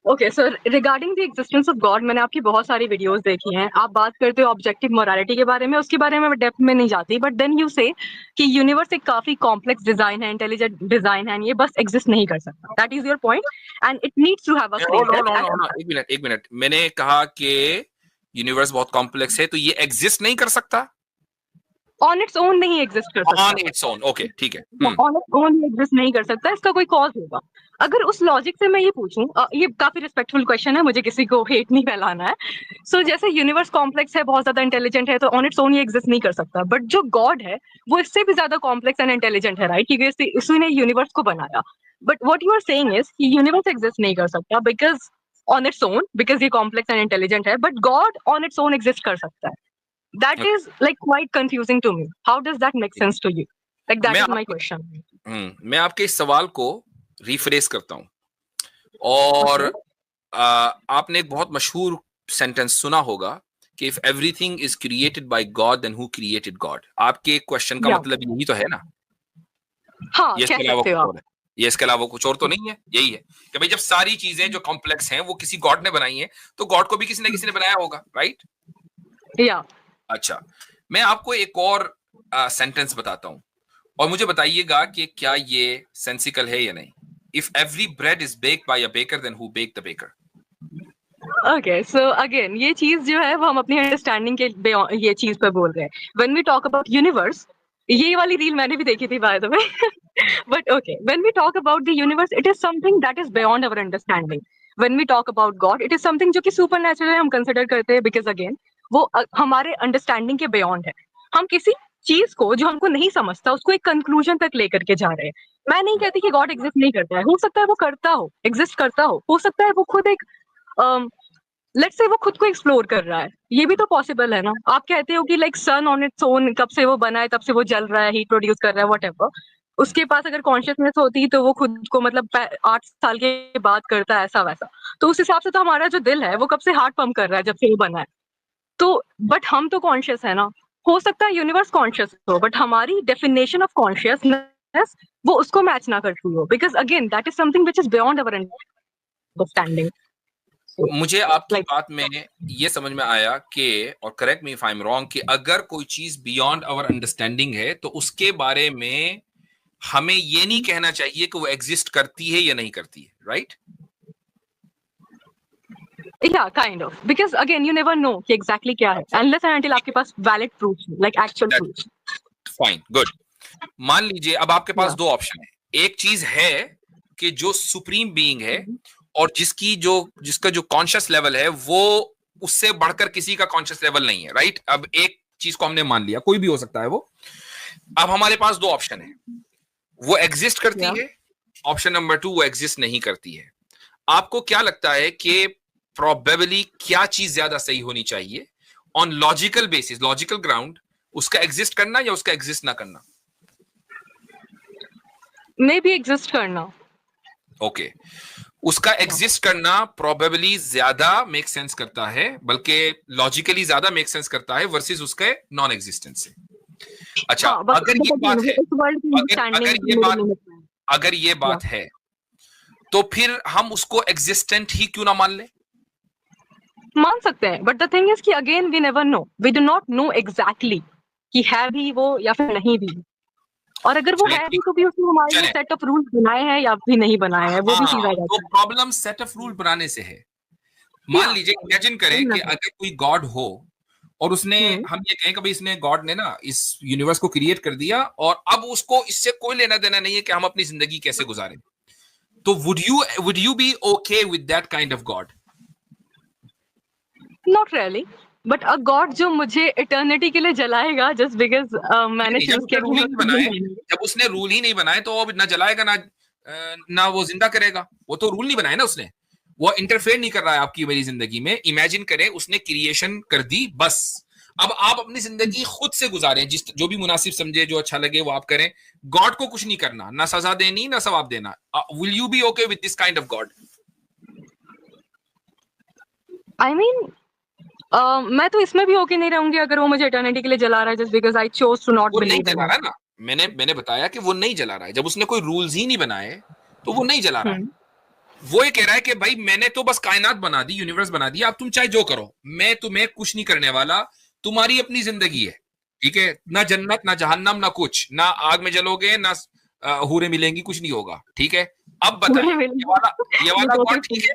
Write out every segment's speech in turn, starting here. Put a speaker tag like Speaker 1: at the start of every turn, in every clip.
Speaker 1: Okay sir, regarding the existence of God मैंने आपकी बहुत सारी वीडियोस देखी हैं। आप बात करते हो ऑब्जेक्टिव मोरालिटी के बारे में, उसके बारे में मैं डेप्थ में नहीं जाती, बट देन यू से कि यूनिवर्स एक काफी कॉम्प्लेक्स डिजाइन है, इंटेलिजेंट डिजाइन है, ये बस एग्जिस्ट नहीं कर सकता। That is your point and it needs to have a
Speaker 2: no no no
Speaker 1: creator.
Speaker 2: No no, एक मिनट, मैंने कहा कि यूनिवर्स बहुत कॉम्प्लेक्स है तो ये एग्जिस्ट नहीं कर सकता।
Speaker 1: ऑन इट्स ओन नहीं एग्जिस्ट कर सकता।
Speaker 2: ऑन इट्स ओन, ओके ठीक है।
Speaker 1: ऑन इट्स ओन एग्जिस्ट नहीं कर सकता, इसका कोई कॉज होगा। अगर उस लॉजिक से मैं ये पूछूं, ये काफी रिस्पेक्टफुल क्वेश्चन है, मुझे किसी को हेट नहीं फैलाना है। सो जैसे यूनिवर्स कॉम्प्लेक्स है, बहुत ज्यादा इंटेलिजेंट है, तो ऑन इट्स ओन ये एग्जिस्ट नहीं कर सकता। बट जो गॉड है वो इससे भी ज्यादा कॉम्प्लेक्स एंड इंटेलिजेंट है, राइट? क्योंकि उसी ने यूनिवर्स को बनाया। But what you are saying is कि यूनिवर्स एग्जिस्ट नहीं कर सकता because on its own, because ये कॉम्प्लेक्स एंड इंटेलिजेंट है, but God on its own exist कर सकता है। That is like quite confusing to me. How does that make sense to you? Like that
Speaker 2: मैं
Speaker 1: is my
Speaker 2: आपके
Speaker 1: question.
Speaker 2: मैं आपके इस सवाल को रिफ्रेश करता हूं। और
Speaker 1: Okay.
Speaker 2: आपने एक बहुत मशहूर सेंटेंस सुना होगा कि if everything is created by God then who created God. आपके क्वेश्चन का
Speaker 1: Yeah.
Speaker 2: मतलब यही तो है ना?
Speaker 1: हाँ,
Speaker 2: ये इसके
Speaker 1: कह
Speaker 2: अलावा
Speaker 1: सकते हो
Speaker 2: कुछ
Speaker 1: आप।
Speaker 2: और है? ये इसके अलावा कुछ और तो नहीं है? यही है कि भाई जब सारी चीजें जो कॉम्प्लेक्स हैं वो किसी गॉड ने बनाई हैं, तो गॉड को भी किसी ने बनाया होगा, राइट?
Speaker 1: Yeah.
Speaker 2: अच्छा, मैं आपको एक और सेंटेंस बताता हूं और मुझे बताइएगा कि क्या ये सेंसिकल है या नहीं। If every bread is baked by a baker then who baked the baker?
Speaker 1: Okay. So again, ये चीज जो है वो हम अपनी अंडरस्टैंडिंग के ये चीज पर बोल रहे हैं। When we talk about universe, ये वाली रील मैंने भी देखी थी by the way. But okay, when we talk about the universe, it is something that is beyond our understanding. When we talk about God, it is something जो कि supernatural है, हम consider करते हैं because again, वो हमारे understanding के beyond है। हम किसी चीज को जो हमको नहीं समझता उसको एक कंक्लूजन तक लेकर के जा रहे हैं। मैं नहीं कहती कि गॉड एग्जिस्ट नहीं करता है, हो सकता है वो करता हो, एग्जिस्ट करता हो सकता है वो खुद एक लेट्स से वो खुद को एक्सप्लोर कर रहा है, ये भी तो पॉसिबल है ना। आप कहते हो कि like sun on its own कब से वो बना है तब से वो जल रहा है, हीट प्रोड्यूस कर रहा है, व्हाटएवर। उसके पास अगर कॉन्शियसनेस होती तो वो खुद को मतलब 8 साल के बाद करता है ऐसा वैसा। तो उस हिसाब से तो हमारा जो दिल है वो कब से हार्ट पंप कर रहा है जब से वो बना है। तो बट हम तो कॉन्शियस है ना। हो सकता है यूनिवर्स कॉन्शियस हो बट हमारी डेफिनेशन ऑफ कॉन्शियसनेस वो उसको मैच ना करती हो, because again that is something which is beyond our understanding.
Speaker 2: मुझे आपकी
Speaker 1: लाइक
Speaker 2: बात में ये समझ में आया कि, और correct me if I am wrong, कि अगर कोई चीज बियॉन्ड आवर अंडरस्टैंडिंग है तो उसके बारे में हमें ये नहीं कहना चाहिए कि वो एग्जिस्ट करती है या नहीं करती है, right?
Speaker 1: yeah, kind of, because again you never know कि exactly क्या है unless and until आपके पास valid proof like actual proof.
Speaker 2: Fine, good. मान लीजिए अब आपके पास
Speaker 1: Yeah.
Speaker 2: दो ऑप्शन है। एक चीज है कि जो सुप्रीम बीइंग है और जिसका जो कॉन्शियस लेवल है वो उससे बढ़कर किसी का कॉन्शियस लेवल नहीं है, राइट? अब एक चीज को हमने मान लिया, कोई भी हो सकता है वो। अब हमारे पास दो ऑप्शन है, वो एग्जिस्ट करती
Speaker 1: Yeah.
Speaker 2: है, ऑप्शन नंबर 2 वो एग्जिस्ट नहीं करती है। आपको क्या लगता है कि प्रोबेबली क्या चीज ज्यादा सही होनी चाहिए on logical basis, logical ground, उसका एग्जिस्ट करना या उसका एग्जिस्ट ना करना?
Speaker 1: मे बी एग्जिस्ट करना।
Speaker 2: ओके, उसका एग्जिस्ट करना प्रोबेबली ज्यादा मेक सेंस करता है, बल्कि लॉजिकली ज्यादा मेक सेंस करता है वर्सेस उसके नॉन एग्जिस्टेंस से। अच्छा,
Speaker 1: हाँ, बट
Speaker 2: अगर ये बात है,
Speaker 1: इस वर्ल्ड की अंडरस्टैंडिंग
Speaker 2: अगर ये बात है तो फिर हम उसको एग्जिस्टेंट ही क्यों ना मान ले?
Speaker 1: मान सकते हैं, बट द थिंग इज कि again we never know, we do not know exactly कि है भी वो या फिर नहीं भी। और अगर वो है भी तो भी उसने हमारे लिए सेट ऑफ रूल्स बनाए हैं या भी नहीं बनाए हैं, वो भी चीज आ
Speaker 2: तो
Speaker 1: जाती है।
Speaker 2: प्रॉब्लम सेट ऑफ रूल बनाने से है। मान लीजिए, इमेजिन करें कि अगर कोई गॉड हो और उसने, हम ये कहें कि भाई इसने, गॉड ने ना इस यूनिवर्स को क्रिएट कर दिया और अब उसको इससे कोई लेना देना नहीं है कि हम अपनी जिंदगी कैसे गुजारें, तो would you be okay with that kind of God?
Speaker 1: Not really, but a God जो मुझे इटर्निटी के लिए जलाएगा जस्ट बिकॉज मैंने चूज किया
Speaker 2: जब उसने रूल ही नहीं बनाए तो वो ना जलाएगा ना वो जिंदा करेगा। वो तो रूल नहीं बनाए ना उसने, वो इंटरफेयर नहीं कर रहा है आपकी मेरी जिंदगी में। इमेजिन करें उसने क्रिएशन कर दी, बस अब आप अपनी जिंदगी खुद से गुजारें, जिस जो भी मुनासिब समझे, जो अच्छा लगे वो आप करें। गॉड को कुछ नहीं करना, ना सजा देनी ना सवाब देना। Will you be okay with this kind of God?
Speaker 1: I mean मैं तो इसमें भी ओके नहीं रहूंगी अगर वो मुझे इटर्निटी के लिए जला रहा है just because I chose to not believe in it.
Speaker 2: ना, मैंने बताया कि वो नहीं जला रहा है। जब उसने कोई रूल्स ही नहीं बनाए तो वो नहीं जला रहा है। वो ये कह रहा है कि भाई मैंने तो बस कायनात बना दी, यूनिवर्स बना दी, आप तुम चाहे जो करो, मैं तुम्हें कुछ नहीं करने वाला, तुम्हारी अपनी जिंदगी है, ठीक है, ना जन्नत ना जहन्नम ना कुछ, ना आग में जलोगे ना हूरें मिलेंगी, कुछ नहीं होगा, ठीक है। अब बताएं, ये वाला गॉड ठीक है?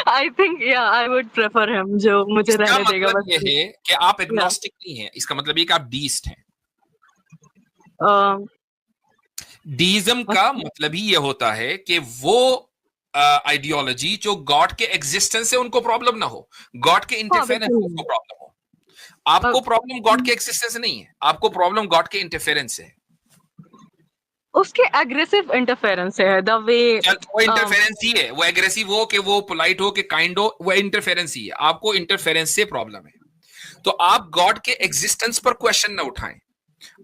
Speaker 1: आई थिंक या आई वुड प्रेफर हिम, जो मुझे
Speaker 2: इसका
Speaker 1: रहने देगा
Speaker 2: मतलब
Speaker 1: बस।
Speaker 2: ये है कि आप एग्नोस्टिक नहीं है, इसका मतलब ये कि आप डीइस्ट हैं। डीइज्म का मतलब ही ये होता है कि वो आइडियोलॉजी जो गॉड के एग्जिस्टेंस से उनको प्रॉब्लम ना हो, गॉड के इंटरफेरेंस से उसको प्रॉब्लम हो। आपको प्रॉब्लम गॉड के एग्जिस्टेंस से नहीं है, आपको प्रॉब्लम गॉड के इंटरफेरेंस से है।
Speaker 1: उसके एग्रेसिव इंटरफेरेंस है, द वे
Speaker 2: वो इंटरफेरेंस ही है, वो एग्रेसिव हो कि वो पोलाइट हो कि काइंड हो, वो इंटरफेरेंस ही है, आपको इंटरफेरेंस से प्रॉब्लम है। तो आप गॉड के एग्जिस्टेंस पर क्वेश्चन ना उठाएं,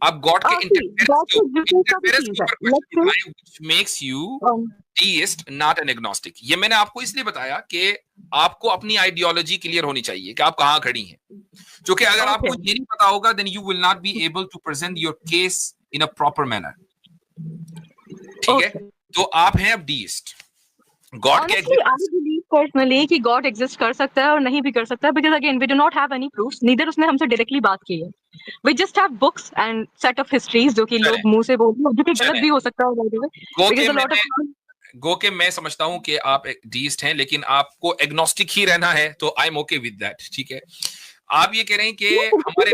Speaker 2: आप गॉड के इंटरफेरेंस के ऊपर क्वेश्चन उठाएं, which makes you deist not an agnostic। ये मैंने आपको इसलिए बताया कि आपको अपनी आइडियोलॉजी क्लियर होनी चाहिए कि आप कहां खड़ी हैं, क्योंकि अगर आपको ये नहीं पता होगा then you will not be able to present your case in a proper manner, ठीक है। तो आप हैं अब deist, गॉड के
Speaker 1: पर्सनली कि गॉड एग्जिस्ट कर सकता है और नहीं भी कर सकता है, because again we do not have any proofs, neither उसने हमसे डायरेक्टली बात की है, we just have books and set of histories जो कि लोग मुंह से बोलते हैं, जो कि गलत भी हो सकता है।
Speaker 2: गो के मैं समझता हूं कि आप एक डीइस्ट हैं, लेकिन आपको एग्नोस्टिक ही रहना है, तो I am okay with that, ठीक है। आप ये कह रहे हैं कि हमारे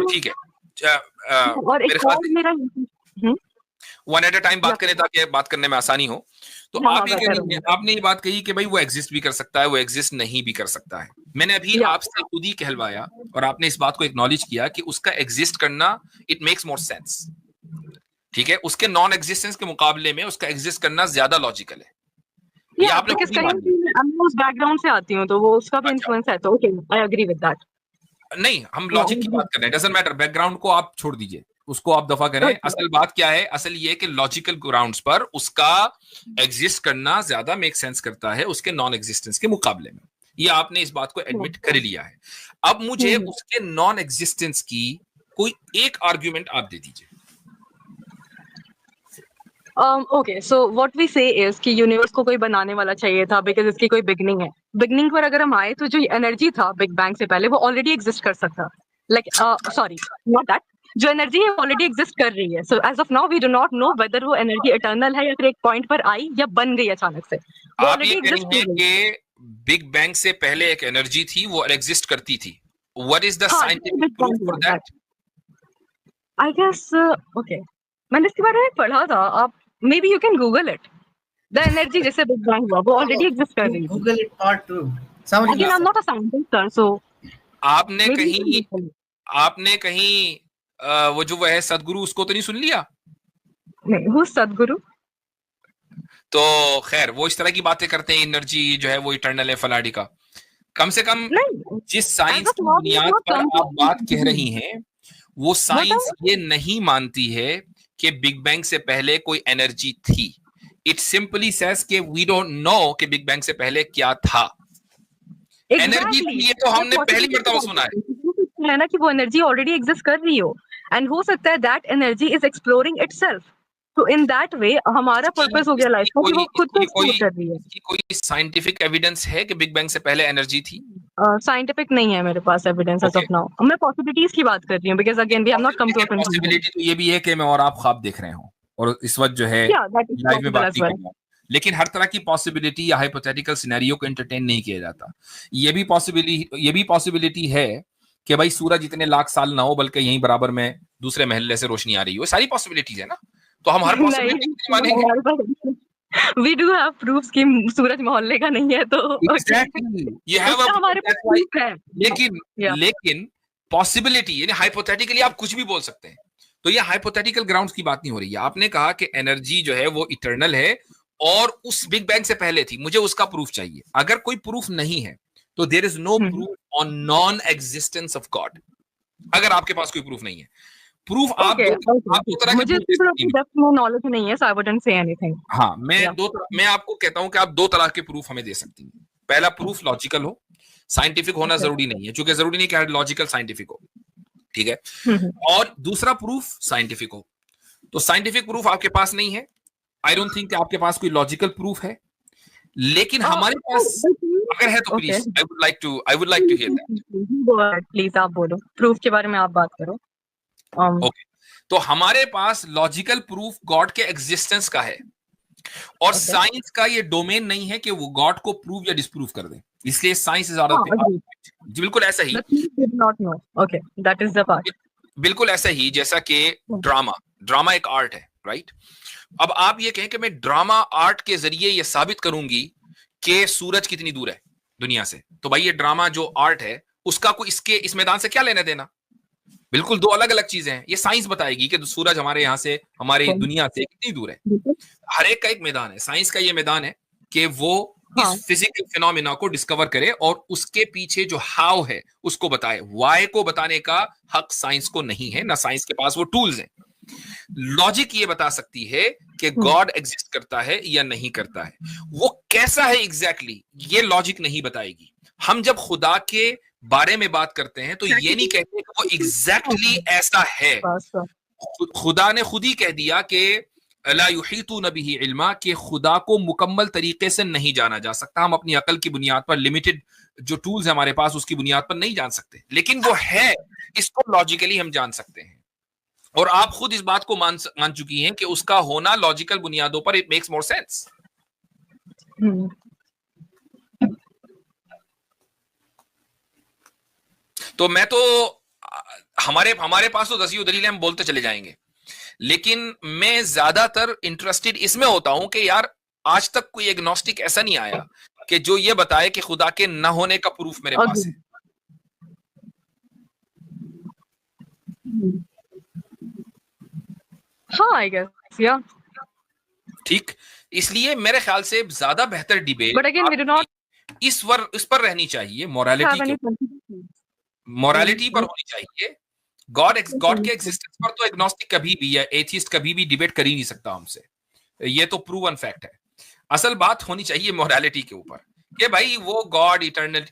Speaker 2: ठीक है,
Speaker 1: और एक और मेरा
Speaker 2: वन एट अ टाइम बात करें ताकि बात करने में आसानी हो। तो आप ये कह रही हैं, आपने ये बात कही कि भाई वो एग्जिस्ट भी कर सकता है, वो एग्जिस्ट नहीं भी कर सकता है। मैंने अभी आपसे खुद ही कहलवाया और आपने इस बात को एक्नॉलेज किया कि उसका एग्जिस्ट करना इट मेक्स मोर सेंस, ठीक है, उसके नॉन एग्जिस्टेंस के मुकाबले में उसका एग्जिस्ट करना ज्यादा लॉजिकल है। ये आपने खुद ही मान लिया।
Speaker 1: मैं उस बैकग्राउंड से आती हूं तो वो उसका भी इन्फ्लुएंस है, तो okay I agree with that.
Speaker 2: नहीं, हम लॉजिक की बात कर रहे हैं, डजंट मैटर, बैकग्राउंड को आप छोड़ दीजिए, उसको आप दफा करें। असल बात क्या है, असल ये कि लॉजिकल ग्राउंड्स पर उसका एग्जिस्ट करना ज्यादा मेक सेंस करता है उसके नॉन एग्जिस्टेंस के मुकाबले में। ये आपने इस बात को एडमिट कर लिया है। अब मुझे उसके नॉन एग्जिस्टेंस की कोई एक आर्ग्यूमेंट आप दे दीजिए।
Speaker 1: ओके, सो व्हाट वी से इज कि यूनिवर्स को कोई बनाने वाला चाहिए था, बिकॉज इसकी कोई बिगनिंग है। बिगनिंग पर अगर हम आए तो जो एनर्जी था बिग बैंग से पहले वो ऑलरेडी एग्जिस्ट कर सकता, लाइक सॉरी नॉट दैट, जो एनर्जी है ऑलरेडी एग्जिस्ट कर रही है। So as of now we do not know whether वो एनर्जी इटर्नल है या फिर एक पॉइंट पर आई या बन गई अचानक से, वो ऑलरेडी एग्जिस्ट कर रही है।
Speaker 2: बिग बैंग से पहले एक एनर्जी थी, वो एग्जिस्ट करती थी। What is the scientific proof for that?
Speaker 1: I guess okay, मैंने इसके बारे में पढ़ा था, आप maybe you can Google it. The energy जैसे बिग बैंग हुआ वो ऑलरेडी एग्जिस्ट कर रही है।
Speaker 3: Google it part 2।
Speaker 1: Again, I'm not a scientist, sir, so
Speaker 2: आपने कहीं वो जो है सदगुरु, उसको तो नहीं सुन लिया?
Speaker 1: नहीं, वो सदगुरु
Speaker 2: तो खैर वो इस तरह की बातें करते हैं, एनर्जी जो है वो इटर्नल है फलाडी का। कम से कम जिस साइंस की बुनियाद पर आप बात कह रही हैं वो साइंस ये नहीं मानती है कि बिग बैंग से पहले कोई एनर्जी थी। इट सिंपली सेज कि वी डोंट नो कि बिग बैंग से पहले क्या था। एनर्जी थी ये तो हमने पहली मर्तबा सुना
Speaker 1: है ना, कि वो एनर्जी ऑलरेडी एग्जिस्ट कर रही हो, एंड हो सकता है that energy is exploring itself. तो इन दैट वे हमारा पर्पस हो गया लाइफ का कि वो खुद को एक्सप्लोर कर रही है।
Speaker 2: कोई साइंटिफिक एविडेंस है कि बिग बैंग से पहले एनर्जी थी?
Speaker 1: साइंटिफिक नहीं है मेरे पास एविडेंस एज ऑफ नाउ। मैं पॉसिबिलिटीज की बात कर रही हूं, because again we have not come to a conclusion.
Speaker 2: Possibility तो ये भी है कि मैं और आप ख्वाब देख रहे हों और इस वक्त जो है लाइव में बात नहीं कर रहे हैं, लेकिन हर तरह की पॉसिबिलिटी या हाइपोथेटिकल सिनेरियो को एंटरटेन नहीं किया जाता। ये भी पॉसिबिलिटी है कि भाई सूरज इतने लाख साल ना हो बल्कि यहीं बराबर में दूसरे महल्ले से रोशनी आ रही हो। सारी पॉसिबिलिटीज है ना, तो हम हर पॉसिबिलिटी नहीं मानेंगे।
Speaker 1: We do have proofs कि सूरज मोहल्ले का नहीं है, तो
Speaker 2: exactly.
Speaker 1: हमारे पास प्रूफ है।
Speaker 2: लेकिन पॉसिबिलिटी यानी हाइपोथेटिकली आप कुछ भी बोल सकते हैं। तो ये हाइपोथेटिकल ग्राउंड्स की बात नहीं हो रही है। आपने कहा कि एनर्जी जो है वो इटर्नल है और उस बिग बैंग से पहले थी, मुझे उसका प्रूफ चाहिए। अगर कोई प्रूफ नहीं है तो there is no proof on non existence of god. अगर आपके पास कोई प्रूफ नहीं है, प्रूफ आप दो तरह
Speaker 1: मुझे नॉलेज नहीं है, सो आई वुडंट से एनीथिंग।
Speaker 2: हाँ, मैं आपको कहता हूं कि आप दो तरह के प्रूफ हमें दे सकती हैं। पहला प्रूफ लॉजिकल हो, साइंटिफिक होना जरूरी नहीं है, क्योंकि जरूरी नहीं कि लॉजिकल साइंटिफिक हो, ठीक है। और दूसरा प्रूफ साइंटिफिक हो। तो साइंटिफिक प्रूफ आपके पास नहीं है, आई डोंट थिंक आपके पास कोई लॉजिकल प्रूफ है, लेकिन हमारे पास अगर है तो please I would like to hear that.
Speaker 1: Please आप बोलो, प्रूफ के बारे में आप बात करो।
Speaker 2: ओके, तो हमारे पास लॉजिकल प्रूफ गॉड के एग्जिस्टेंस का है, और साइंस का ये डोमेन नहीं है कि वो गॉड को प्रूव या डिसप्रूव कर दे, इसलिए साइंस इज आउट ऑफ जी बिल्कुल ऐसा ही।
Speaker 1: Okay, that is the part.
Speaker 2: बिल्कुल ऐसा ही जैसा कि ड्रामा एक आर्ट है, राइट? अब आप ये कहें कि मैं ड्रामा आर्ट के जरिए ये साबित करूंगी कि सूरज कितनी दूर है दुनिया से, तो भाई ये ड्रामा जो आर्ट है उसका कोई इस मैदान से क्या लेना देना? बिल्कुल दो अलग अलग चीजें हैं। ये साइंस बताएगी कि सूरज हमारे यहाँ से, हमारी दुनिया से कितनी दूर है। हर एक का एक मैदान है। साइंस का ये मैदान है कि वो इस फिजिकल फिनोमिना को डिस्कवर करे और उसके पीछे जो हाउ है उसको बताए। वाई को बताने का हक साइंस को नहीं है, ना साइंस के पास वो टूल्स हैं। लॉजिक ये बता सकती है कि गॉड एग्जिस्ट करता है या नहीं करता है। वो कैसा है एग्जैक्टली ये लॉजिक नहीं बताएगी। हम जब खुदा के बारे में बात करते हैं तो ये नहीं कहते कि वो एग्जैक्टली ऐसा है। खुदा ने खुद ही कह दिया कि ला युहीतून बिही इल्मा, कि खुदा को मुकम्मल तरीके से नहीं जाना जा सकता। हम अपनी अकल की बुनियाद पर, लिमिटेड जो टूल्स है हमारे पास, उसकी बुनियाद पर नहीं जान सकते, लेकिन वो है, इसको लॉजिकली हम जान सकते हैं। और आप खुद इस बात को मान चुकी हैं कि उसका होना लॉजिकल बुनियादों पर इट मेक्स मोर सेंस। तो मैं तो हमारे पास तो दसियों दलीलें हम बोलते चले जाएंगे, लेकिन मैं ज्यादातर इंटरेस्टेड इसमें होता हूं कि यार आज तक कोई एग्नोस्टिक ऐसा नहीं आया कि जो ये बताए कि खुदा के न होने का प्रूफ मेरे पास है।
Speaker 1: हाँ, आई गेस या
Speaker 2: ठीक, इसलिए मेरे ख्याल से ज्यादा बेहतर debate
Speaker 1: but again we do not
Speaker 2: इस पर रहनी चाहिए, मोरालिटी पर होनी चाहिए। गॉड के एग्जिस्टेंस पर तो एग्नोस्टिक कभी भी या एथिस्ट कभी भी डिबेट कर ही नहीं सकता हमसे, ये तो प्रूवन फैक्ट है। असल बात होनी चाहिए मोरालिटी के ऊपर कि भाई वो गॉड इटर्नल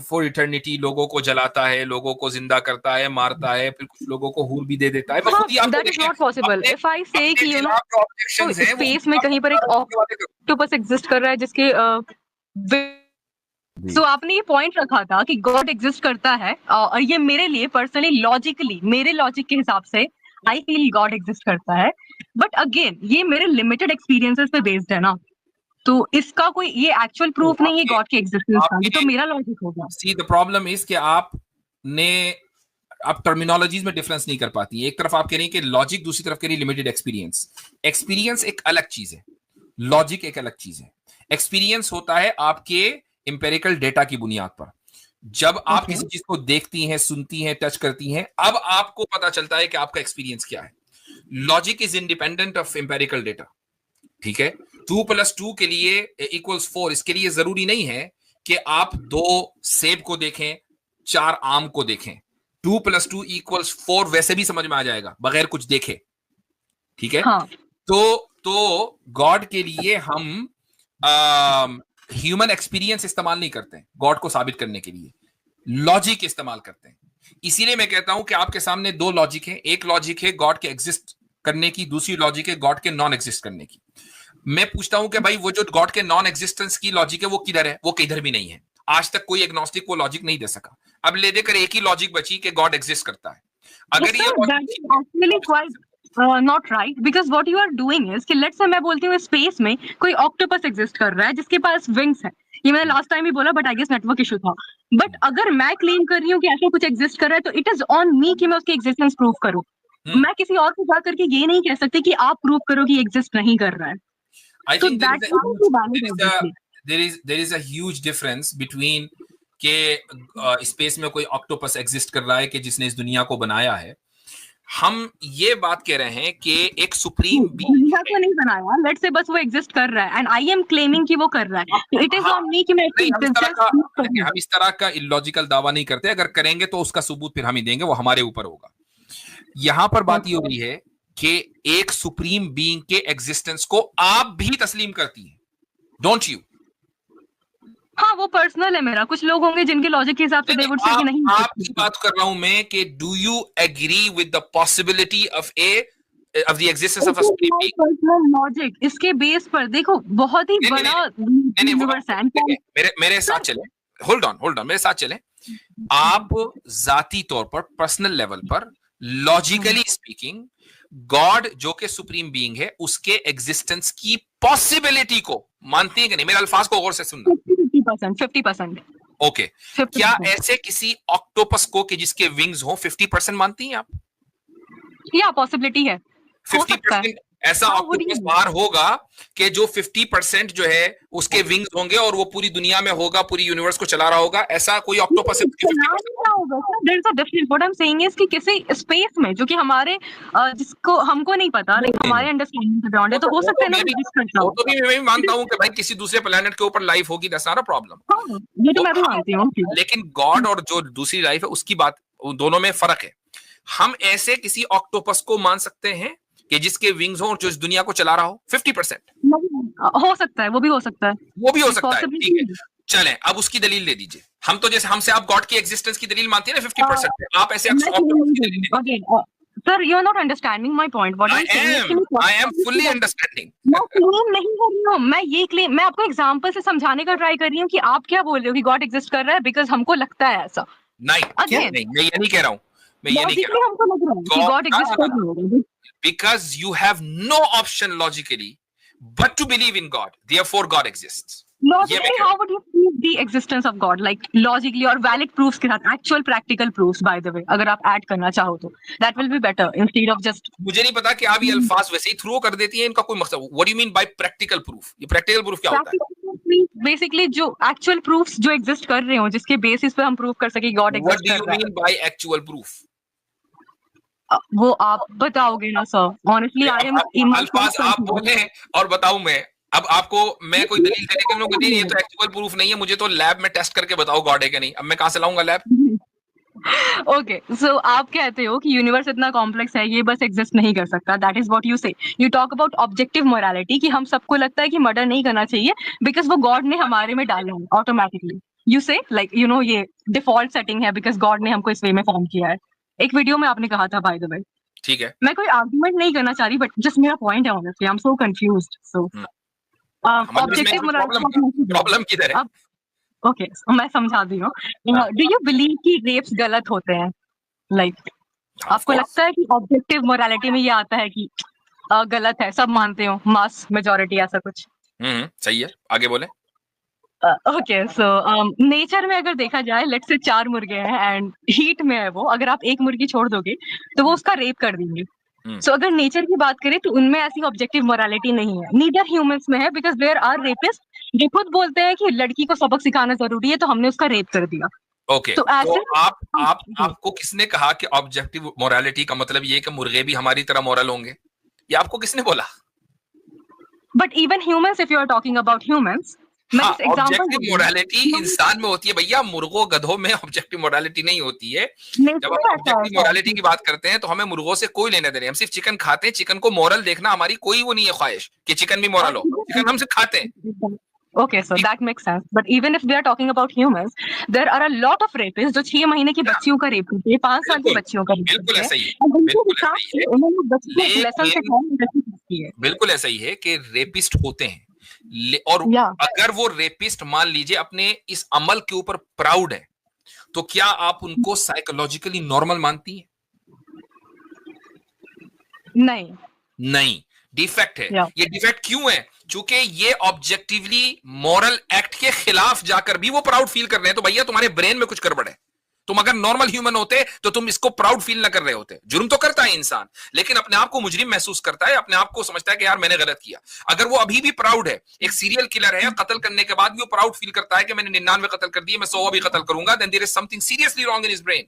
Speaker 2: फॉर इटर्निटी लोगों को जलाता है, लोगों को जिंदा करता है, मारता है, फिर कुछ लोगों को हूर भी दे देता है।
Speaker 1: That is not possible. If I से कि यू नो स्पेस में कहीं पर एक ऑक्टोपस एग्जिस्ट कर रहा है जिसके तो आपने ये पॉइंट रखा था कि गॉड एग्जिस्ट करता है, और ये मेरे लिए पर्सनली लॉजिकली, मेरे लॉजिक के हिसाब से आई फील गॉड एग्जिस्ट करता है। बट अगेन ये मेरे लिमिटेड एक्सपीरियंसेस पे बेस्ड है ना, तो इसका कोई ये एक्चुअल प्रूफ नहीं है गॉड के एग्जिस्टेंस का। ये तो मेरा लॉजिक होगा।
Speaker 2: सी द प्रॉब्लम इज कि आप टर्मिनोलॉजीज में डिफरेंस नहीं कर पाती। एक तरफ आप कह रही हैं कि लॉजिक, दूसरी तरफ कह रही लिमिटेड एक्सपीरियंस। एक्सपीरियंस एक अलग चीज है, लॉजिक एक अलग चीज है। एक्सपीरियंस होता है आपके एम्पेरिकल डेटा की बुनियाद पर। जब आप किसी चीज को देखती हैं, सुनती हैं, टच करती हैं, अब आपको पता चलता है कि आपका एक्सपीरियंस क्या है। Logic is independent of empirical data, ठीक है। 2 + 2 के लिए इक्वल्स 4, इसके लिए जरूरी नहीं है कि आप 2 सेब को देखें, 4 आम को देखें। 2 + 2 = 4 वैसे भी समझ में आ जाएगा बगैर कुछ देखे, ठीक है।
Speaker 1: हाँ।
Speaker 2: तो गॉड के लिए हम ह्यूमन एक्सपीरियंस इस्तेमाल नहीं करते हैं गॉड को साबित करने के लिए, लॉजिक इस्तेमाल करते हैं। इसीलिए मैं कहता हूं कि आपके सामने 2 लॉजिक है। एक लॉजिक है गॉड के एग्जिस्ट करने की, दूसरी लॉजिक है गॉड के नॉन एग्जिस्ट करने की। मैं पूछता हूं कि भाई वो जो गॉड के नॉन एग्जिस्टेंस की लॉजिक है वो किधर है? वो किधर भी नहीं है। आज तक कोई एग्नोस्टिक वो लॉजिक नहीं दे सका। अब ले देकर एक ही लॉजिक बची कि गॉड एग्जिस्ट करता है। अगर ये
Speaker 1: not right, because what you are doing is कि लेट्स से मैं बोलती हूँ स्पेस में कोई ऑक्टोपस एग्जिस्ट कर रहा है जिसके पास विंग्स है। ये मैंने लास्ट टाइम भी बोला, but I guess network issue था। बट अगर मैं क्लेम कर रही हूँ कि ऐसा कुछ एग्जिस्ट कर रहा है तो इट इज ऑन मी कि मैं उसकी एग्जिस्टेंस प्रूव करूँ। मैं किसी और को जा करके ये नहीं कह सकती कि आप प्रूव करो कि एग्जिस्ट नहीं कर रहा है।
Speaker 2: I think there is a huge difference between के स्पेस में कोई ऑक्टोपस एग्जिस्ट कर रहा है कि जिसने इस दुनिया को बनाया है। हम ये बात कह रहे हैं कि एक सुप्रीम बीइंग
Speaker 1: को नहीं बनाया, लेट्स से बस वो एग्जिस्ट कर रहा है एंड आई एम क्लेमिंग कि वो कर रहा है। इट इज ऑन मी कि मैं
Speaker 2: हम इस तरह का इलॉजिकल दावा नहीं करते। अगर करेंगे तो उसका सबूत फिर हम ही देंगे, वो हमारे ऊपर होगा। यहां पर बात ये हो रही है कि एक सुप्रीम बीइंग के एग्जिस्टेंस को आप भी तस्लीम करती हैं, डोंट यू?
Speaker 1: हाँ, वो पर्सनल है मेरा। कुछ लोग होंगे जिनके लॉजिक के हिसाब से दे वुड से कि नहीं।
Speaker 2: आपकी बात कर रहा हूं मैं कि do you agree with the possibility of a of the existence of a supreme being?
Speaker 1: Personal logic, इसके बेस पर देखो बहुत ही
Speaker 2: नहीं, नहीं,
Speaker 1: बड़ा
Speaker 2: नहीं,
Speaker 1: यूनिवर्स है।
Speaker 2: मेरे साथ चले, होल्ड ऑन, मेरे साथ चले। आप जाती तौर पर, पर्सनल लेवल पर, लॉजिकली स्पीकिंग, गॉड जो कि सुप्रीम बीइंग है, उसके एग्जिस्टेंस की पॉसिबिलिटी को मानती है कि नहीं? मेरे अल्फाज को गौर से सुनना।
Speaker 1: 50%।
Speaker 2: ओके, क्या ऐसे किसी ऑक्टोपस को कि जिसके विंग्स हो 50% मानती हैं आप?
Speaker 1: या पॉसिबिलिटी है,
Speaker 2: 50% ऐसा ऑक्टोपस बाहर होगा कि जो 50% जो है उसके विंग्स होंगे और वो पूरी दुनिया में होगा, पूरी यूनिवर्स को चला रहा होगा, ऐसा कोई ऑक्टोपस है?
Speaker 1: 50% कि किसी स्पेस में जो कि हमारे जिसको हमको नहीं पता, लेकिन हमारे अंडरस्टैंडिंग से बियॉन्ड है, तो हो सकता है ना
Speaker 2: तो मैं भी मानता हूं कि भाई किसी दूसरे प्लेनेट के ऊपर लाइफ होगी, दैट्स नॉट अ प्रॉब्लम।
Speaker 1: ये तो मैं भी मानती हूँ,
Speaker 2: लेकिन गॉड और जो दूसरी लाइफ है उसकी बात, दोनों में फर्क है। हम ऐसे किसी ऑक्टोपस को मान सकते हैं कि जिसके विंग्स हो और जो इस दुनिया को चला रहा हो? 50%
Speaker 1: हो सकता है, वो भी हो सकता है,
Speaker 2: वो भी हो सकता है, ठीक है। चलें, अब उसकी दलील दे दीजिए। हम तो जैसे हमसे आप गॉड की एग्जिस्टेंस की दलील मानती है ना 50%, आप ऐसे
Speaker 1: sir, you are not understanding my point. What I
Speaker 2: am fully understanding.
Speaker 1: मैं क्लेम नहीं कर रही हूँ, मैं आपको एग्जांपल से समझाने का ट्राई कर रही हूँ कि आप क्या बोल रहे हो कि गॉड एग्जिस्ट कर रहा है बिकॉज हमको लगता है ऐसा।
Speaker 2: नहीं, मैं ये नहीं कह रहा हूँ, मैं ये नहीं कह रहा हूँ।
Speaker 1: हमको लग रहा है कि गॉड एग्जिस्ट कर रहा है
Speaker 2: because you have no option logically but to believe in God, therefore God exists.
Speaker 1: Logically, how would you prove the existence of God? Like logically और valid proofs के साथ, actual practical proofs by the way, अगर आप add करना चाहो तो that will be better instead of just।
Speaker 2: मुझे नहीं पता कि आप ये अल्फाज वैसे ही थ्रो कर देती हैं, इनका कोई मकसद। What do you mean by practical proof? ये practical proof क्या होता है?
Speaker 1: Basically जो actual proofs जो exist कर रहे हो, जिसके basis पे हम prove कर सके God exist कर रहा है।
Speaker 2: What do you mean by actual proof?
Speaker 1: वो आप बताओगे ना सर। ऑनेस्टली आई एम
Speaker 2: अल्फाज आप बोले और बताऊं मैं। अब आपको मैं कोई दलील देने के लिए नहीं, ये तो एक्चुअल प्रूफ नहीं है, मुझे तो लैब में टेस्ट करके बताओ गॉड है कि नहीं। अब मैं कहां से लाऊंगा लैब?
Speaker 1: ओके, सो आप कहते हो कि यूनिवर्स इतना कॉम्प्लेक्स है, ये बस एग्जिस्ट नहीं कर सकता, दैट इज व्हाट यू से। You talk about objective morality कि हम सबको लगता है कि मर्डर नहीं करना चाहिए बिकॉज वो गॉड ने हमारे में डाला है ऑटोमेटिकली। यू से लाइक यू नो ये डिफॉल्ट सेटिंग है बिकॉज गॉड ने हमको इस वे में फॉर्म किया है। एक वीडियो में आपने कहा था बाय द वे।
Speaker 2: ठीक है,
Speaker 1: मैं कोई आर्गुमेंट नहीं करना चाह रही, बट जस्ट मेरा पॉइंट है honestly, I am so confused. So objective morality
Speaker 2: problem किधर है?
Speaker 1: ओके, मैं समझा दी हूँ। डू यू बिलीव कि रेप्स गलत होते हैं? लाइक आपको लगता है कि ऑब्जेक्टिव मोरालिटी में ये आता है कि गलत है, सब मानते हो, मास मेजॉरिटी ऐसा कुछ?
Speaker 2: सही है, आगे बोले।
Speaker 1: ओके, सो नेचर में अगर देखा जाए, लेट्स से 4 मुर्गे हैं एंड हीट में है वो, अगर आप एक मुर्गी छोड़ दोगे तो वो उसका रेप कर देंगे। सो अगर नेचर की बात करें तो उनमें ऐसी ऑब्जेक्टिव मोरालिटी नहीं है, नीदर ह्यूमंस में है, बिकॉज देयर आर रेपिस्ट जो खुद बोलते हैं कि लड़की को सबक सिखाना जरूरी है तो हमने उसका रेप कर दिया।
Speaker 2: ओके, तो आपको किसने कहा कि ऑब्जेक्टिव मोरालिटी का मतलब ये कि मुर्गे भी हमारी तरह मोरल होंगे? ये आपको किसने बोला?
Speaker 1: But even humans, if you are talking about humans,
Speaker 2: objective morality इंसान में होती है भैया, मुर्गों गधों में ऑब्जेक्टिव मोरालिटी नहीं होती है। जब हम ऑब्जेक्टिव मोरालिटी की बात करते हैं तो हमें मुर्गों से कोई लेने देने, हम सिर्फ चिकन खाते हैं, चिकन को मोरल देखना हमारी कोई वो नहीं है ख्वाहिश कि चिकन भी मोरल हो, चिकन हम सिर्फ खाते हैं।
Speaker 1: Okay, so that makes sense. But even if we are talking about humans, there are a lot of rapists जो 6 महीने की बच्चियों का रेप करते हैं, 5 साल की बच्चियों का रेप करते हैं।
Speaker 2: बिल्कुल ऐसा ही है, बिल्कुल ऐसा ही है कि रेपिस्ट होते हैं, और अगर वो रेपिस्ट मान लीजिए अपने इस अमल के ऊपर प्राउड है, तो क्या आप उनको साइकोलॉजिकली नॉर्मल मानती हैं? नहीं, डिफेक्ट है। ये डिफेक्ट क्यों है? चूंकि ये ऑब्जेक्टिवली मॉरल एक्ट के खिलाफ जाकर भी वो प्राउड फील कर रहे हैं, तो भैया तुम्हारे ब्रेन में कुछ गड़बड़ है। तुम अगर नॉर्मल ह्यूमन होते तो तुम इसको प्राउड फील ना कर रहे होते। जुर्म तो करता है इंसान, लेकिन अपने आप को मुजरिम महसूस करता है, अपने आप को समझता है कि यार मैंने गलत किया। अगर वो अभी भी प्राउड है, एक सीरियल किलर है, कत्ल करने के बाद भी वो प्राउड फील करता है कि मैंने 99 कत्ल कर दिए, मैं 100 भी कत्ल करूंगा, then there is something seriously wrong in his brain.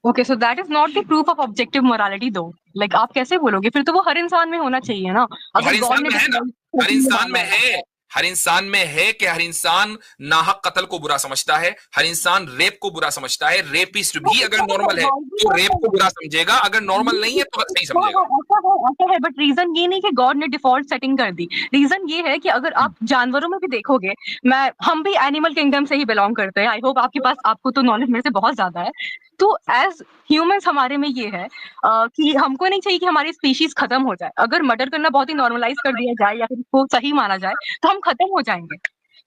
Speaker 1: Okay, so that is not the proof of objective morality though. Like आप कैसे बोलोगे? फिर तो वो हर इंसान में होना चाहिए ना।
Speaker 2: हर इंसान में है ना, हर इंसान में है, हर इंसान में है कि हर इंसान नाहक कत्ल को बुरा समझता है, हर इंसान रेप को बुरा समझता है। रेपिस्ट भी अगर नॉर्मल है तो रेप को बुरा समझेगा, अगर नॉर्मल नहीं है तो सही समझेगा।
Speaker 1: ऐसा है, बट रीजन ये नहीं कि गॉड ने डिफॉल्ट सेटिंग कर दी। रीजन ये है कि अगर आप जानवरों में भी देखोगे, हम भी एनिमल किंगडम से ही बिलोंग करते हैं। आई होप आपके पास, आपको तो नॉलेज मेरे से बहुत ज्यादा है। तो एज ह्यूमंस हमारे में ये है कि हमको नहीं चाहिए कि हमारी स्पीशीज खत्म हो जाए। अगर मर्डर करना बहुत ही नॉर्मलाइज कर दिया जाए या फिर उसको सही माना जाए तो हम खत्म हो जाएंगे।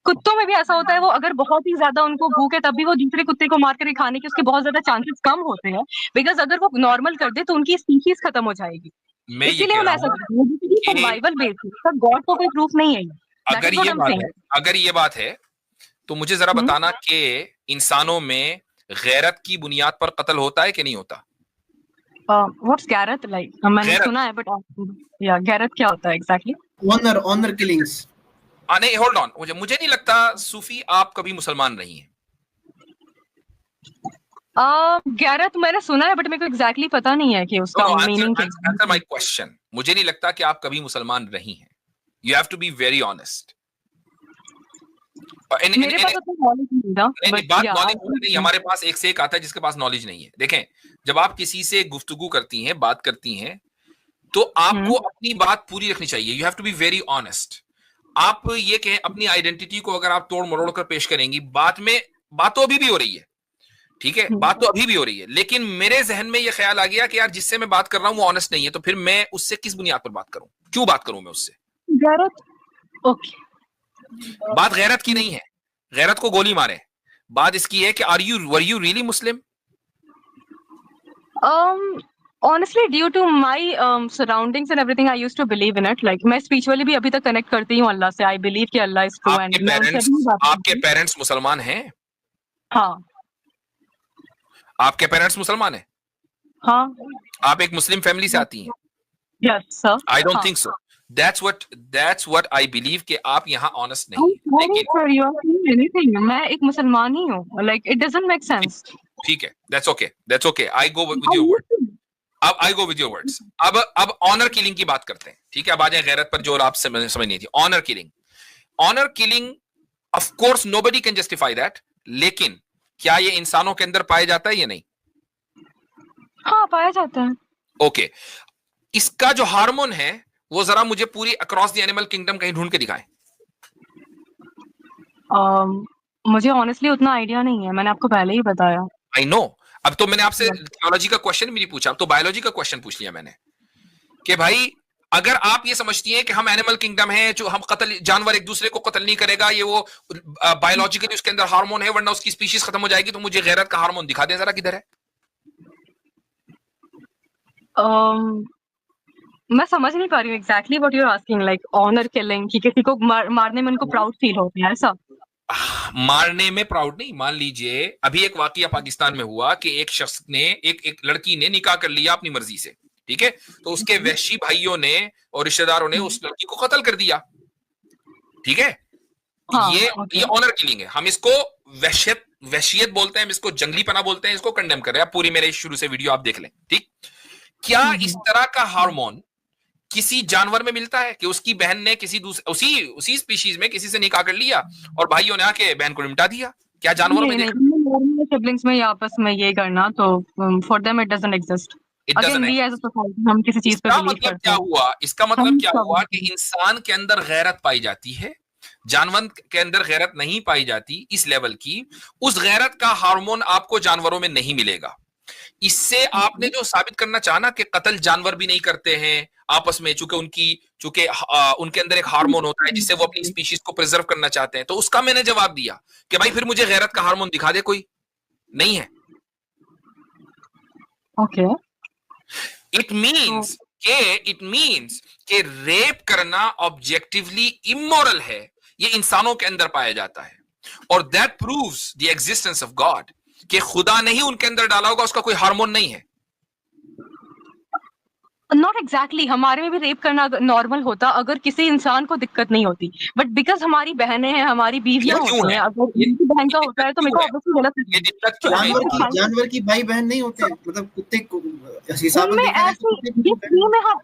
Speaker 1: कुत्तों में भी ऐसा होता है, वो अगर बहुत ही ज्यादा उनको भूख है तब भी वो दूसरे कुत्ते को मार कर खाने के उसके बहुत ज्यादा चांसेस कम होते हैं, बिकॉज अगर वो नॉर्मल कर दे तो उनकी स्पीशीज खत्म हो जाएगी।
Speaker 2: मैं ये
Speaker 1: इसीलिए
Speaker 2: कह
Speaker 1: हम
Speaker 2: रहा
Speaker 1: ऐसा
Speaker 2: हूँ
Speaker 1: करते हैं,
Speaker 2: कि
Speaker 1: सर्वाइवल बेसिस, गॉड को कोई प्रूफ नहीं है। That
Speaker 2: अगर
Speaker 1: is what
Speaker 2: ये
Speaker 1: I'm
Speaker 2: बात
Speaker 1: saying.
Speaker 2: है, अगर ये बात है तो मुझे जरा बताना कि इंसानों में गैरत की बुनियाद पर कत्ल होता है कि नहीं होता?
Speaker 1: What's गैरत like? मैंने
Speaker 2: गैरत,
Speaker 1: सुना है, बट या गैरत क्या होता है एग्जैक्टली?
Speaker 3: Honour killings.
Speaker 2: नहीं, होल्ड ऑन, मुझे नहीं लगता सूफी आप कभी मुसलमान नहीं है।
Speaker 1: गैरत मैंने सुना है, बट मेरे को एग्जैक्टली पता नहीं है कि उसका मीनिंग क्या है।
Speaker 2: Answer my question. मुझे नहीं लगता कि आप कभी मुसलमान नहीं हैं। You have to be very honest.
Speaker 1: मेरे पास उतना नॉलेज नहीं था,
Speaker 2: नहीं, बात नॉलेज नहीं, हमारे पास एक से एक आता है जिसके पास नॉलेज नहीं है। देखें, जब आप किसी से गुफ्तगू करती हैं, बात करती हैं, तो आपको अपनी बात पूरी रखनी चाहिए। You have to be very honest. आप ये कहें अपनी आइडेंटिटी को अगर आप तोड़ मरोड़ कर पेश करेंगी, बात तो अभी भी हो रही है, ठीक है, बात तो अभी भी हो रही है, लेकिन मेरे जहन में ये ख्याल आ गया कि यार जिससे मैं बात कर रहा हूं वो ऑनेस्ट नहीं है, तो फिर मैं उससे किस बुनियाद पर बात करूं? क्यों बात करूं मैं उससे?
Speaker 1: गैरत, ओके,
Speaker 2: बात गैरत की नहीं है, गैरत को गोली मारे। बात इसकी है कि were you really Muslim?
Speaker 1: Honestly, due to my surroundings and everything, I used to believe in it. Like मैं spiritually भी अभी तक connect करती हूँ अल्लाह से। I believe कि अल्लाह is true and मैं उनसे भी बात करती
Speaker 2: आपके
Speaker 1: हूँ।
Speaker 2: पेरेंट्स मुसलमान हैं?
Speaker 1: हाँ,
Speaker 2: आपके पेरेंट्स मुसलमान हैं?
Speaker 1: हाँ,
Speaker 2: आप एक मुस्लिम फैमिली से आती हैं?
Speaker 1: yes sir.
Speaker 2: आई डोंट
Speaker 1: हाँ।
Speaker 2: Think so. That's what I believe कि आप यहाँ ऑनेस्ट नहीं हैं।
Speaker 1: I'm sorry sir, you are saying anything. मैं एक मुसलमान ही हूँ। Like it doesn't make sense.
Speaker 2: ठीक है, that's okay. I go with your word. अब I go with your words. अब ऑनर किलिंग की बात करते हैं, ठीक है। अब आ जाए गैरत पर, जो आप समझनी थी। Honour killing of course nobody can justify that, लेकिन क्या ये इंसानों के अंदर पाया जाता है या नहीं?
Speaker 1: हाँ, पाया जाता है।
Speaker 2: ओके, इसका जो हार्मोन है वो जरा मुझे पूरी अक्रॉस द एनिमल किंगडम कहीं ढूंढ के दिखाएं।
Speaker 1: मुझे ऑनेस्टली उतना आइडिया नहीं है, मैंने आपको पहले ही बताया।
Speaker 2: I know. अब तो मैंने आपसे थियोलॉजी का क्वेश्चन भी नहीं पूछा, अब तो बायोलॉजी का क्वेश्चन पूछ लिया मैंने कि भाई अगर आप ये समझती हैं कि हम एनिमल किंगडम है, जो हम कत्ल, जानवर एक दूसरे को कत्ल नहीं करेगा, ये वो बायोलॉजिकली उसके अंदर हार्मोन है वरना उसकी स्पीशीज खत्म हो जाएगी, तो मुझे गैरत का हार्मोन दिखा दें जरा, किधर है?
Speaker 1: मैं समझ नहीं पा रही हूँ exactly what you are asking, like honour killing कि किसी को मारने में उनको प्राउड फील होता है, ऐसा?
Speaker 2: मारने में प्राउड नहीं। मान लीजिए अभी एक वाकया पाकिस्तान में हुआ कि एक शख्स ने, एक लड़की ने निकाह कर लिया अपनी मर्जी से, ठीक है, तो उसके वहशी भाइयों ने और रिश्तेदारों ने उस लड़की को कत्ल कर दिया, ठीक है।
Speaker 1: हाँ,
Speaker 2: ये ऑनर किलिंग है। हम इसको वहशियत बोलते हैं, हम इसको जंगलीपना बोलते हैं, इसको कंडेम कर रहे हैं। पूरी मेरे शुरू से वीडियो आप देख लें, ठीक। क्या इस तरह का हार्मोन किसी जानवर में मिलता है कि उसकी बहन ने किसी उसी स्पीशीज में किसी से निकाह कर लिया और भाइयों ने आके बहन को निपटा दिया? क्या जानवरों में देखा?
Speaker 1: सिबलिंग्स में या आपस में ये करना, तो for them it doesn't exist. Again we as a society हम किसी चीज पे बिलीव करते हैं।
Speaker 2: इसका मतलब क्या हुआ कि इंसान के अंदर गैरत पाई जाती है, जानवर के अंदर गैरत नहीं पाई जाती इस लेवल की। उस गैरत का हार्मोन आपको जानवरों में नहीं मिलेगा। इससे आपने जो साबित करना चाहा कि कत्ल जानवर भी नहीं करते हैं आपस में, चूंकि उनके अंदर एक हार्मोन होता है जिससे वो अपनी स्पीशीज को प्रिजर्व करना चाहते हैं, तो उसका मैंने जवाब दिया कि भाई फिर मुझे गैरत का हार्मोन दिखा दे, कोई नहीं है।
Speaker 1: ओके,
Speaker 2: इट मीन्स के रेप करना ऑब्जेक्टिवली इमोरल है, ये इंसानों के अंदर पाया जाता है, और that proves the existence of God, कि खुदा ने ही उनके अंदर डाला होगा, उसका कोई हार्मोन नहीं है।
Speaker 1: नॉट एग्जैक्टली, हमारे में भी रेप करना नॉर्मल होता अगर किसी इंसान को दिक्कत नहीं होती, बट बिकॉज हमारी बहनें हैं, हमारी बीवियां होती हैं, अगर उनकी बहन का होता है तो मेरे को ऑब्वियसली गलत।
Speaker 3: जानवर की भाई बहन नहीं होते, मतलब कुत्ते को हिसाब
Speaker 1: में ऐसे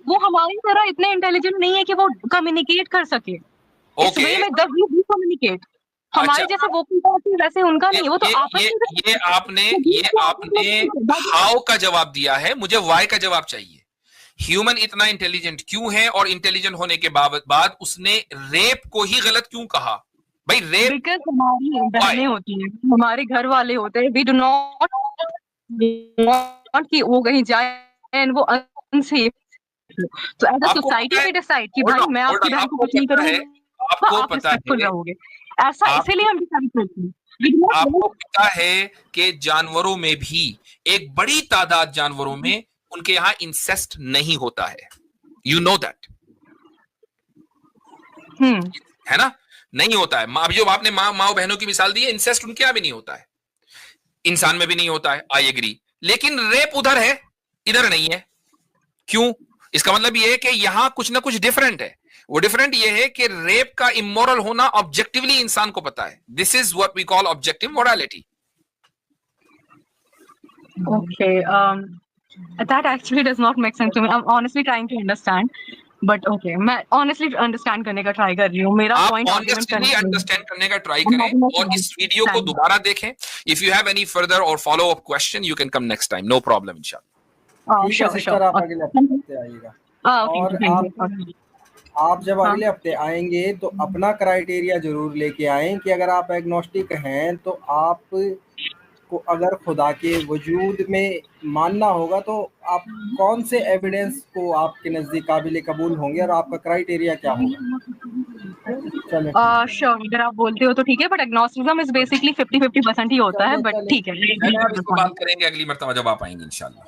Speaker 1: वो हमारी तरह इतने इंटेलिजेंट नहीं है कि वो कम्युनिकेट कर सके। इस वे में द वी कम्युनिकेट, हमारे जैसे वोकल पॉइंट वैसे उनका नहीं, वो तो आपस में
Speaker 2: ये आपने हाउ का जवाब दिया है, मुझे वाई का जवाब चाहिए। ह्यूमन इतना इंटेलिजेंट क्यों है और इंटेलिजेंट होने के बाद उसने रेप को ही गलत क्यों कहा? भाई रेप
Speaker 1: बिकॉज हमारी बहनें होती हैं, हमारे घर वाले होते हैं, वी डू नॉट कि वो कहीं जाए एंड वो अनसेफ। तो as a society we decide कि भाई मैं आपकी बहन को कुछ नहीं करूंगी,
Speaker 2: आपको
Speaker 1: आप
Speaker 2: पता
Speaker 1: रिस्पेक्टफुल
Speaker 2: है,
Speaker 1: रहोगे, ऐसा इसीलिए हम डिसाइड करते हैं।
Speaker 2: आपको पता है कि जानवरों में भी एक बड़ी तादाद जानवरों में उनके यहाँ इंसेस्ट नहीं होता है, यू नो दैट, है ना, नहीं होता है। अब जो आपने माँ बहनों की मिसाल दी है, इंसेस्ट उनके यहाँ भी नहीं होता है, इंसान में भी नहीं होता है, आई एग्री। लेकिन रेप उधर है, इधर नहीं है, क्यों? इसका मतलब ये है कि यहां कुछ ना कुछ डिफरेंट है। वो डिफरेंट ये है कि रेप का इमोरल होना ऑब्जेक्टिवली इंसान को पता है। This is what we call objective morality.
Speaker 1: Okay, that actually does not make sense to me. I'm honestly trying to understand, but okay, मैं honestly understand करने का try कर रही हूँ। मेरा point argument करने का
Speaker 2: अंडरस्टैंड करने का ट्राई करें और इस वीडियो को दोबारा देखें। If you have any further or follow up question, you can come next time. No problem, इंशाल्लाह।
Speaker 3: सिस्टर, आप अगले हफ्ते आइएगा। और आप जब अगले हफ्ते आएंगे तो अपना क्राइटेरिया जरूर लेके आएं कि अगर आप एग्नोस्टिक हैं तो आप को अगर खुदा के वजूद में मानना होगा तो आप कौन से एविडेंस को आपके नजदीक काबिल कबूल होंगे और आपका क्राइटेरिया क्या होगा?
Speaker 1: श्योर, अगर आप बोलते हो तो ठीक है, बट एग्नोस्टिसिज्म इज बेसिकली 50-50% ही होता है, बट ठीक है,
Speaker 2: इसको बात करेंगे अगली मर्तबा जब आप आएंगे इंशाल्लाह।